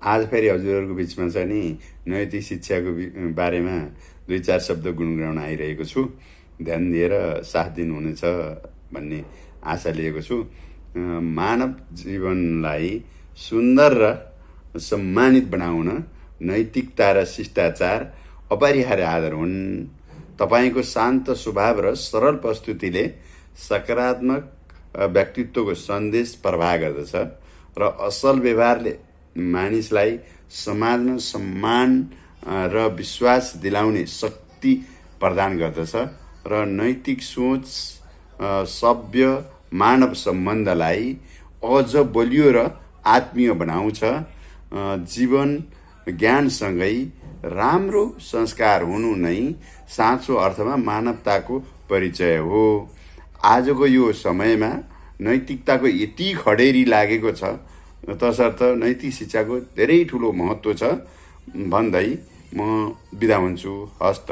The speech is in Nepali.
आज फेरि हजुरहरूको बिचमा चाहिँ नि नैतिक शिक्षाको बारेमा 2-4 शब्द गुनगुनाउन आइरहेको छु। ध्यान दिएर साथ दिनुहुनेछ भन्ने आशा लिएको छु। मानव जीवनलाई सुन्दर र सम्मानित बनाउन नैतिकता र शिष्टाचार अपरिहार्य आधार हुन्। तपाईको शान्त स्वभाव र सरल प्रस्तुतिले सकारात्मक व्यक्तित्वको सन्देश प्रवाह गर्दछ र असल व्यवहारले मानिसलाई समाजमा सम्मान र विश्वास दिलाउने शक्ति प्रदान गर्दछ र नैतिक सोच सभ्य मानव सम्बन्धलाई अझ बलियो र आत्मीय बनाउँछ। जीवन ज्ञानसँगै राम्रो संस्कार हुनु नै साँचो अर्थमा मानवताको परिचय हो। आजको यो समयमा नैतिकताको यति खडेरी लागेको छ, तसर्थ नैतिक शिक्षाको धेरै ठुलो महत्त्व छ भन्दै म बिदा हुन्छु। हस्त।